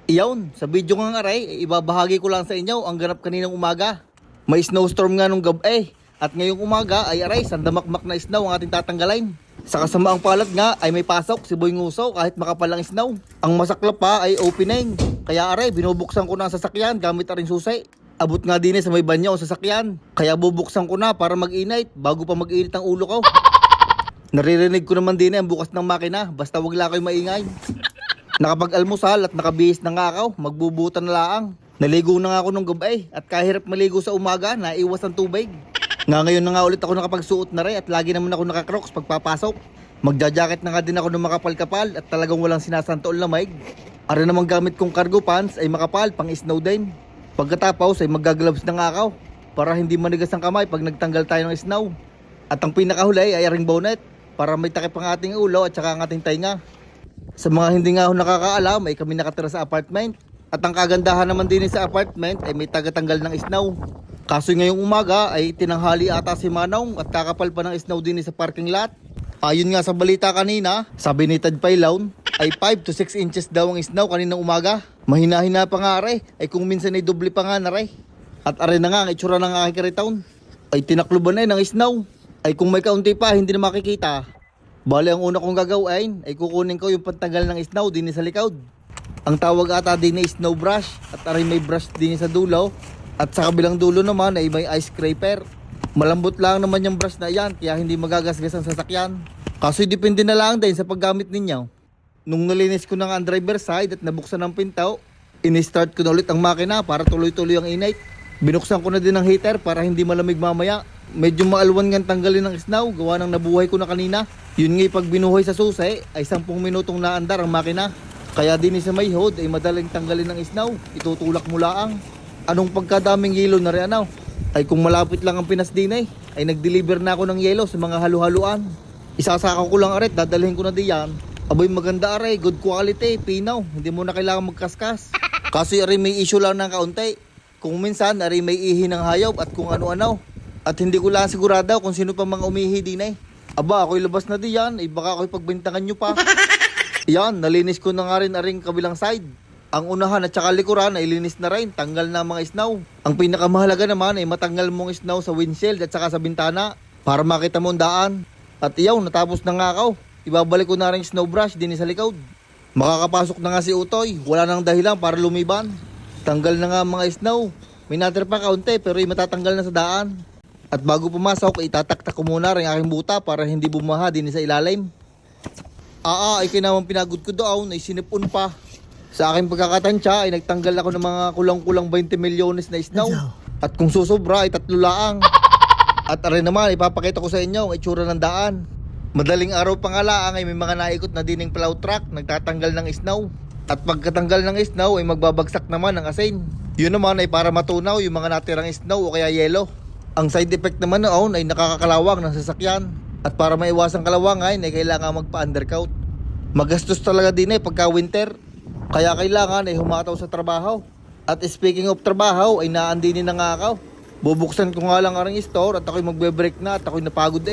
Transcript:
Iyon, sa video nga aray, ibabahagi ko lang sa inyo ang ganap kaninang umaga. May snowstorm nga nung gabi at ngayong umaga ay aray, sandamakmak na snow ang ating tatanggalin. Sa kasamaang palad nga ay may pasok si Boy Nguso kahit makapalang snow. Ang masaklap pa ay opening. Kaya aray, binubuksan ko na ang sasakyan gamit aring susi. Abot nga din sa may banyo o sasakyan. Kaya bubuksan ko na para mag-init bago pa mag-init ang ulo ko. Naririnig ko naman din ang bukas ng makina, basta wag lang kayo maingay. Nakapag-almusal at nakabihis na nga ako, magbubutan na laang. Naligo na nga ako nung gabi at kahirap maligo sa umaga, naiwas ang tubig. Nga ngayon na nga ulit ako nakapagsuot na rin at lagi naman ako nakakrocs pagpapasok. Magja-jacket na nga din ako ng makapal-kapal at talagang walang sinasantool na maig. Ara namang gamit kong cargo pants ay makapal, pang snow din. Pagkatapos ay mag-gloves na nga ako para hindi manigas ang kamay pag nagtanggal tayo ng snow. At ang pinakahuli ay ring bonnet para may takip ang ating ulo at saka ang ating tainga. Sa mga hindi nga ako nakakaalam ay kami nakatira sa apartment. At ang kagandahan naman din sa apartment ay may tagatanggal ng snow. Kaso ngayong umaga ay tinanghali ata si Manong at kakapal pa ng snow din sa parking lot. Ayon nga sa balita kanina, sabi ni Tad Pailawn ay 5 to 6 inches daw ang snow kaninang umaga. Mahina-hina pa nga are, ay kung minsan ay doble pa nga na re. At are na nga ang itsura ng aking karitaon ay tinakluban na ng snow. Ay kung may kaunti pa hindi na makikita. Bali ang una kong gagawin ay kukunin ko yung pantanggal ng snow din sa likod. Ang tawag ata din ay snow brush at aray may brush din sa dulo. At sa kabilang dulo naman ay may ice scraper. Malambot lang naman yung brush na yan kaya hindi magagasgas ang sasakyan. Kaso depende na lang din sa paggamit ninyo. Nung nalinis ko na ang driver side at nabuksan ang pinto, in-start ko na ulit ang makina para tuloy-tuloy ang init. Binuksan ko na din ang heater para hindi malamig mamaya. Medyo maalwan nga tanggalin ng snow gawa ng nabuhay ko na kanina. Yun nga pag binuhay sa susi ay 10 minutong naandar ang makina. Kaya din sa may hood ay madaling tanggalin ng snow. Itutulak mo laang. Anong pagkadaming yelo na rin ay kung malapit lang ang Pinas din ay nag-deliver na ako ng yelo sa mga halu-haluan. Isasaka ko lang aret, dadalhin ko na diyan. Aboy maganda aray, good quality, pinaw. Hindi mo na kailangan magkaskas. Kasi aray may issue lang ng kaunti. Kung minsan aray may ihi ng hayop at kung ano-ano. At hindi ko lang sigurado kung sino pa mga umihi din Aba, ako'y labas na diyan, ay baka ako'y pagbintangan nyo pa. Yan, nalinis ko na nga rin aring kabilang side. Ang unahan at saka likuran ay linis na rin, tanggal na mga snow. Ang pinakamahalaga naman ay matanggal mong snow sa windshield at saka sa bintana para makita mo ang daan. At iyaw, natapos na nga ako. Ibabalik ko na rin snow brush din sa likod. Makakapasok na nga si Utoy, wala nang dahilan para lumiban. Tanggal na nga mga snow. May natir pa kaunti pero ay matatanggal na sa daan. At bago pumasok, itataktak ko muna rin aking buta para hindi bumaha din sa ilalim. Ay kinamang pinagod ko doon ay sinipon pa. Sa aking pagkakatansya ay nagtanggal ako ng mga kulang-kulang 20 milyones na snow. At kung susobra ay 3 laang. At aray naman ipapakita ko sa inyo ang itsura ng daan. Madaling araw pa nga laang ay may mga naikot na dining plow truck nagtatanggal ng snow. At pagkatanggal ng snow ay magbabagsak naman ng asin. Yun naman ay para matunaw yung mga natirang snow o kaya yelo. Ang side effect naman noon ay nakakakalawang ng sasakyan. At para maiwasan kalawangan ay kailangan magpa-undercoat. Magastos talaga din pagka winter. Kaya kailangan ay humataw sa trabaho. At speaking of trabaho ay naandinin na nga ako. Bubuksan ko nga lang ang store at ako'y magbe-break na at ako'y napagod